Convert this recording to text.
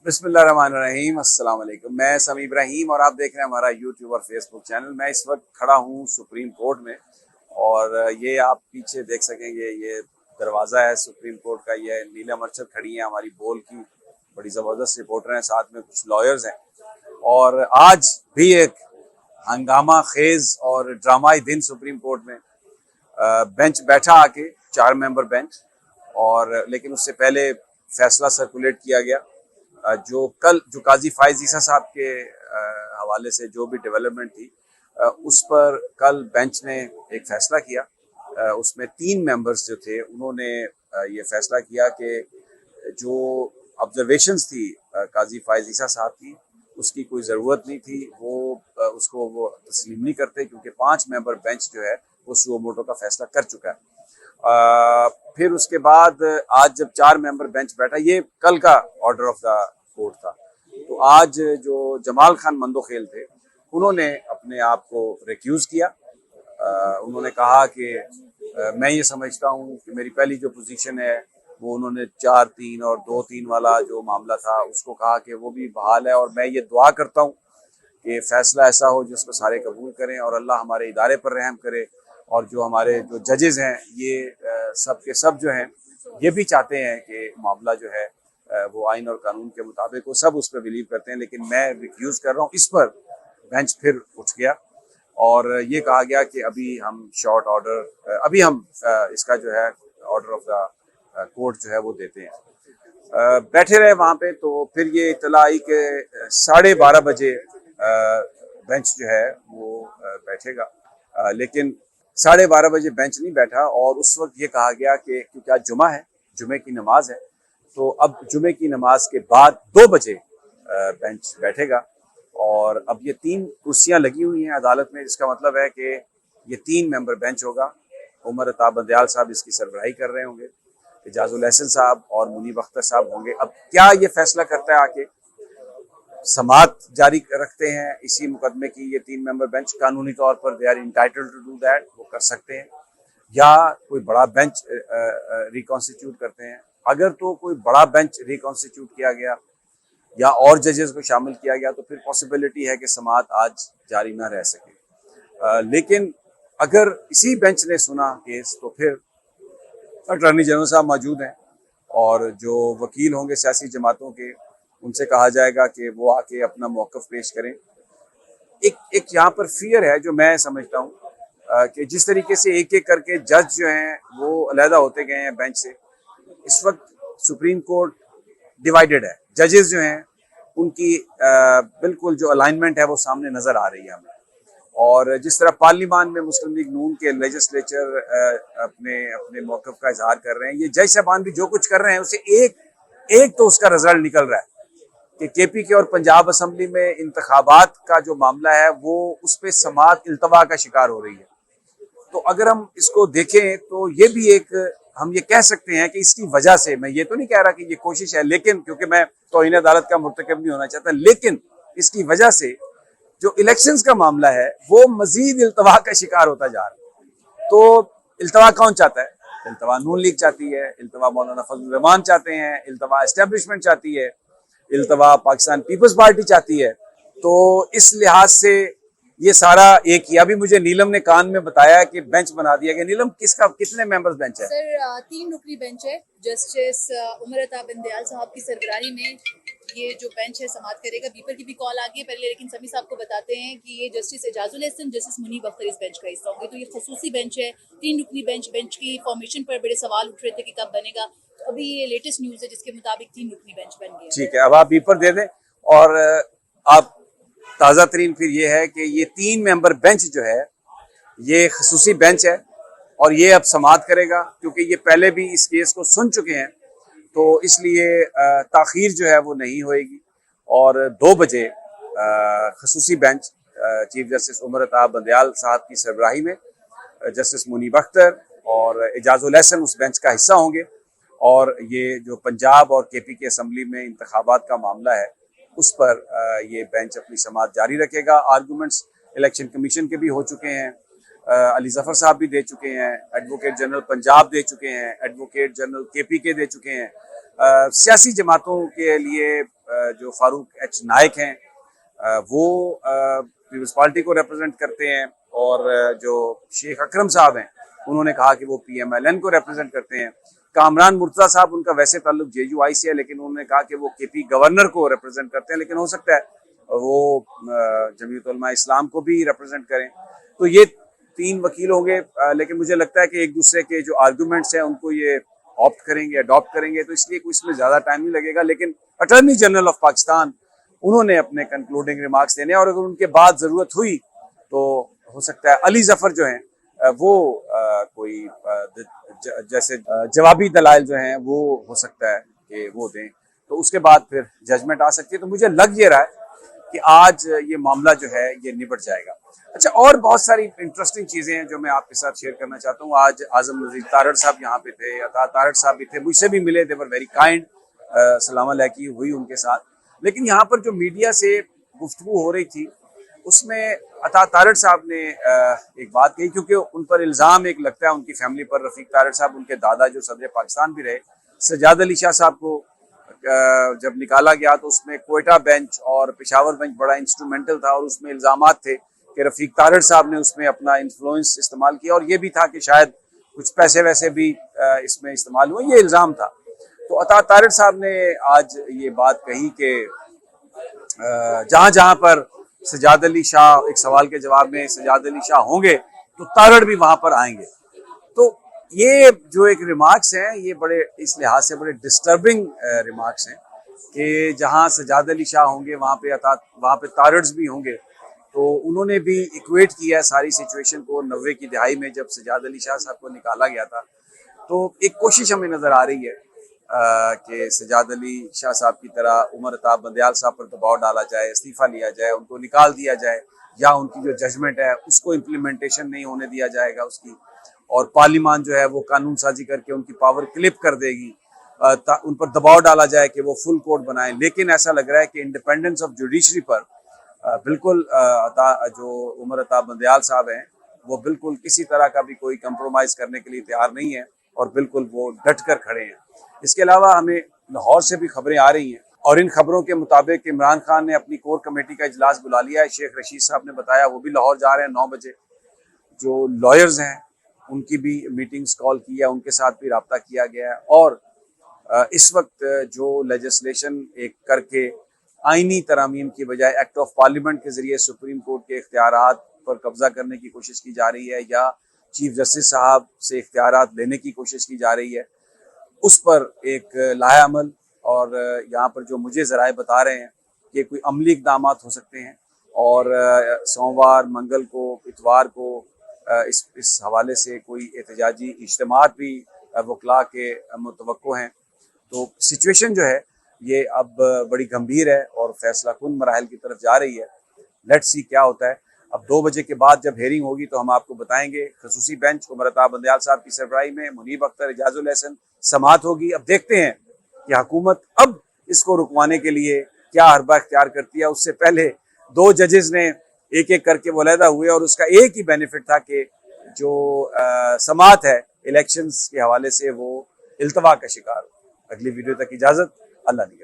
बिस्मिल्लाहिर्रहमानिर्रहीम, अस्सलाम वालेकुम। मैं समी इब्राहिम और आप देख रहे हैं हमारा यूट्यूब और फेसबुक चैनल। मैं इस वक्त खड़ा हूँ सुप्रीम कोर्ट में और ये आप पीछे देख सकेंगे, ये दरवाज़ा है सुप्रीम कोर्ट का। ये नीलम अरशद खड़ी है हमारी बोल की, बड़ी ज़बरदस्त रिपोर्टर हैं, साथ में कुछ लॉयर्स हैं। और आज भी एक हंगामा खेज और ड्रामाई दिन सुप्रीम कोर्ट में। बेंच बैठा आके, 4 मेंबर बेंच, और लेकिन उससे पहले फैसला सर्कुलेट किया गया। जो कल जो काजी फाइज ईसा साहब के हवाले से जो भी डेवलपमेंट थी, उस पर कल बेंच ने एक फैसला किया। उसमें 3 मेंबर्स जो थे उन्होंने ये फैसला किया कि जो ऑब्जर्वेशंस थी काजी फाइज ईसा साहब की, उसकी कोई ज़रूरत नहीं थी। उसको वो तस्लीम नहीं करते, क्योंकि 5 मेंबर बेंच जो है वो सुओ मोटो का फैसला कर चुका है। फिर उसके बाद आज जब 4 मेंबर बेंच बैठा, ये कल का ऑर्डर ऑफ द कोर्ट था, तो आज जो जमाल खान मंदोखेल थे उन्होंने अपने आप को रिक्यूज़ किया। उन्होंने कहा कि मैं ये समझता हूँ कि मेरी पहली जो पोजीशन है वो, उन्होंने 4-3 और 2-3 वाला जो मामला था उसको कहा कि वो भी बहाल है, और मैं ये दुआ करता हूँ कि फैसला ऐसा हो जिसको सारे कबूल करें और अल्लाह हमारे इदारे पर रहम करे। और जो हमारे जो जजेस हैं, ये सब के सब जो हैं, ये भी चाहते हैं कि मामला जो है वो आइन और कानून के मुताबिक वो सब उस पर बिलीव करते हैं। लेकिन मैं रिक्यूज़ कर रहा हूँ। इस पर बेंच फिर उठ गया और ये कहा गया कि अभी हम शॉर्ट ऑर्डर, अभी हम इसका जो है ऑर्डर ऑफ द कोर्ट जो है वो देते हैं। बैठे रहे वहाँ पे, तो फिर ये इत्तला आई कि 12:30 बजे बेंच जो है वो बैठेगा। लेकिन 12:30 बजे बेंच नहीं बैठा, और उस वक्त ये कहा गया कि क्योंकि आज जुमा है, जुमे की नमाज है, तो अब जुमे की नमाज के बाद 2 बजे बेंच बैठेगा। और अब ये 3 कुर्सियां लगी हुई हैं अदालत में, जिसका मतलब है कि ये 3 मेंबर बेंच होगा। उमर अताब बंदयाल साहब इसकी सरबराही कर रहे होंगे, एजाजुल एहसन साहब और मुनीब अख्तर साहब होंगे। अब क्या ये फैसला करता है आके, समात जारी रखते हैं इसी मुकदमे की ये 3 मेंबर बेंच, कानूनी तौर पर they are entitled to do that, वो कर सकते हैं, या कोई बड़ा बेंच रिकॉन्स्टिट्यूट करते हैं। अगर तो कोई बड़ा बेंच रिकॉन्स्टिट्यूट किया गया या और जजेस को शामिल किया गया, तो फिर पॉसिबिलिटी है कि समात आज जारी ना रह सके। लेकिन अगर इसी बेंच ने सुना केस, तो फिर अटॉर्नी जनरल साहब मौजूद हैं, और जो वकील होंगे सियासी जमातों के, उनसे कहा जाएगा कि वो आके अपना मौक़िफ़ पेश करें। एक यहाँ पर फियर है जो मैं समझता हूँ, कि जिस तरीके से एक एक करके जज जो हैं वो अलहदा होते गए हैं बेंच से, इस वक्त सुप्रीम कोर्ट डिवाइडेड है। जजेस जो हैं उनकी बिल्कुल जो अलाइनमेंट है वो सामने नज़र आ रही है हमें। और जिस तरह पार्लियामान में मुस्लिम लीग नून के लेजिस्लेचर अपने अपने मौक़िफ़ का इजहार कर रहे हैं, ये जज साहबान भी जो कुछ कर रहे हैं उसे एक तो उसका रिजल्ट निकल रहा है कि केपी के और पंजाब असम्बली में इंतखाबात का जो मामला है वो उस पर समात इल्तवा का शिकार हो रही है। तो अगर हम इसको देखें तो ये भी एक, हम ये कह सकते हैं कि इसकी वजह से, मैं ये तो नहीं कह रहा कि ये कोशिश है, लेकिन क्योंकि मैं तौहीन अदालत का मुर्तकब नहीं होना चाहता, लेकिन इसकी वजह से जो इलेक्शंस का मामला है वो मजीद इल्तवा का शिकार होता जा रहा है। तो इल्तवा कौन चाहता है? इल्तवा नून लीग चाहती है, इल्तवा मौलाना फजल रहमान चाहते हैं, इल्तवा एस्टेब्लिशमेंट चाहती है, इल्तवा पाकिस्तान पीपल्स पार्टी चाहती है। तो इस लिहाज से ये सारा एक ही। अभी मुझे नीलम ने कान में बताया कि बेंच बना दिया गया। नीलम, किसका, कितने मेंबर्स बेंच है? सर 3 रुकनी बेंच है। जस्टिस उमर अताब बंदयाल साहब की सरबराही में ये जो बेंच है समात करेगा। बीपर की भी कॉल आ गई है पहले, लेकिन समी साहब को बताते हैं कि ये जस्टिस एजाजुल एहसन, जस्टिस मुनीब अख्तर इस बेंच का हिस्सा होंगे। तो ये खसूसी बेंच है, 3 रुकनी बेंच की फॉर्मेशन पर बड़े सवाल उठ रहे थे कि कब बनेगा। तो अभी ये लेटेस्ट न्यूज़ है जिसके मुताबिक 3 रुकनी बेंच बन गया। ठीक है, अब आप बीपर दे दें। और आप ताज़ा तरीन फिर ये है कि ये 3 मेंबर बेंच जो है ये खसूसी बेंच है, और ये अब समात करेगा, क्योंकि ये पहले भी इस केस को सुन चुके हैं, तो इसलिए ताख़ीर जो है वो नहीं होएगी। और 2 बजे खसूसी bench chief justice Umar Ata Bandial साहब की सरबराही में जस्टिस मुनीब अख्तर और एजाजुल एहसन उस बेंच का हिस्सा होंगे। और ये जो पंजाब और केपी की असम्बली में इंतखाबात का मामला है, उस पर ये बेंच अपनी समात जारी रखेगा। आर्गूमेंट्स इलेक्शन कमीशन के भी हो चुके हैं, अली जफर साहब भी दे चुके हैं, एडवोकेट जनरल पंजाब दे चुके हैं, एडवोकेट जनरल केपी के दे चुके हैं। सियासी जमातों के लिए जो फारूक एच नाइक हैं वो पीपल्स पार्टी को रिप्रेजेंट करते हैं, और जो शेख अकरम साहब हैं उन्होंने कहा कि वो PMLN को रिप्रेजेंट करते हैं। कामरान मुर्तज़ा साहब, उनका वैसे ताल्लुक JUI से है, लेकिन उन्होंने कहा कि वो KP गवर्नर को रिप्रेजेंट करते हैं, लेकिन हो सकता है वो जमीयत उलमा इस्लाम को भी रिप्रेजेंट करें। तो ये 3 वकील होंगे, लेकिन मुझे लगता है कि एक दूसरे के जो आर्गूमेंट्स हैं उनको ये ऑप्ट करेंगे, अडॉप्ट करेंगे, तो इसलिए कोई इसमें ज़्यादा टाइम नहीं लगेगा। लेकिन अटॉर्नी जनरल ऑफ पाकिस्तान उन्होंने अपने कंक्लूडिंग रिमार्क्स देने, और अगर उनके बाद ज़रूरत हुई तो हो सकता है अली जफर जो हैं वो कोई जैसे जवाबी दलाइल जो हैं वो हो सकता है कि वो दें, तो उसके बाद फिर जजमेंट आ सकती है। तो मुझे लग ये रहा है कि आज ये मामला जो है ये निपट जाएगा। अच्छा, और बहुत सारी इंटरेस्टिंग चीज़ें हैं जो मैं आपके साथ शेयर करना चाहता हूँ। आज आजम नज़ीर तारड़ साहब यहाँ पे थे, अता तारड़ साहब भी थे, मुझसे भी मिले, देवर वेरी काइंड, सलाम अलैकी हुई उनके साथ। लेकिन यहाँ पर जो मीडिया से गुफ्तगू हो रही थी उसमें अता तारड़ साहब ने एक बात कही, क्योंकि उन पर इल्ज़ाम एक लगता है उनकी फैमिली पर, रफ़ीक तारड़ साहब उनके दादा जो सदर पाकिस्तान भी रहे, सजाद अली शाह साहब को जब निकाला गया तो उसमें कोयटा बेंच और पेशावर बेंच बड़ा इंस्ट्रूमेंटल था, और उसमें इल्ज़ामात थे कि रफ़ीक तारड़ साहब ने उसमें अपना इन्फ्लुएंस इस्तेमाल किया, और ये भी था कि शायद कुछ पैसे वैसे भी इसमें इस्तेमाल हुए, ये इल्ज़ाम था। तो अता तारड़ साहब ने आज ये बात कही कि जहाँ जहाँ पर सजाद अली शाह, एक सवाल के जवाब में सजाद अली शाह होंगे तो तारड़ भी वहां पर आएंगे। तो ये जो एक रिमार्क्स हैं ये बड़े इस लिहाज से बड़े डिस्टर्बिंग रिमार्क्स हैं कि जहां सजाद अली शाह होंगे वहां पे तारड़ भी होंगे। तो उन्होंने भी इक्वेट किया है सारी सिचुएशन को 90 की दहाई में जब सजाद अली शाह साहब को निकाला गया था। तो एक कोशिश हमें नजर आ रही है कि सजाद अली शाह साहब की तरह उमर अताब बंदयाल साहब पर दबाव डाला जाए, इस्तीफा लिया जाए, उनको निकाल दिया जाए, या उनकी जो जजमेंट है उसको इम्प्लीमेंटेशन नहीं होने दिया जाएगा उसकी, और पार्लियामान जो है वो कानून साजी करके उनकी पावर क्लिप कर देगी, उन पर दबाव डाला जाए कि वो फुल कोर्ट बनाएं। लेकिन ऐसा लग रहा है कि इंडिपेंडेंस ऑफ जुडिशरी पर बिल्कुल जो उमर अताब बंदयाल साहब हैं वो बिल्कुल किसी तरह का भी कोई कंप्रोमाइज़ करने के लिए तैयार नहीं है, और बिल्कुल वो डट कर खड़े हैं। इसके अलावा हमें लाहौर से भी खबरें आ रही हैं, और इन खबरों के मुताबिक इमरान खान ने अपनी कोर कमेटी का इजलास बुला लिया है। शेख रशीद साहब ने बताया वो भी लाहौर जा रहे हैं 9 बजे। जो लॉयर्स हैं उनकी भी मीटिंग्स कॉल की है, उनके साथ भी रब्ता किया गया है, और इस वक्त जो लेजिस्लेशन एक करके आईनी तरमीम की बजाय एक्ट ऑफ पार्लियामेंट के जरिए सुप्रीम कोर्ट के इख्तियारात पर कब्जा करने की कोशिश की जा रही है, या चीफ जस्टिस साहब से इख्तियारात लेने की कोशिश की जा रही है, उस पर एक लाएअमल, और यहाँ पर जो मुझे ज़राए बता रहे हैं कि कोई अमली इक़दाम हो सकते हैं, और सोमवार, मंगल को, इतवार को इस हवाले से कोई एहतजाजी इज्तिमात भी वकला के मुतवक्को हैं। तो सिचुएशन जो है ये अब बड़ी गंभीर है और फैसला कुन मराहल की तरफ जा रही है। लेट्स सी क्या होता है। अब 2 बजे के बाद जब हेयरिंग होगी तो हम आपको बताएंगे। खसूसी बेंच उमर अताब बंदयाल साहब की सरबराही में मुनीब अख्तर, एजाजुल एहसन समाअत होगी। अब देखते हैं कि हुकूमत अब इसको रुकवाने के लिए क्या हरबा इख्तियार करती है। उससे पहले 2 जजेस ने एक एक करके मुलहदा हुए, और उसका एक ही बेनिफिट था कि जो समाअत है इलेक्शंस के हवाले से वो इल्तवा का शिकार हो। अगली वीडियो तक इजाज़त, अल्लाह निगहबान।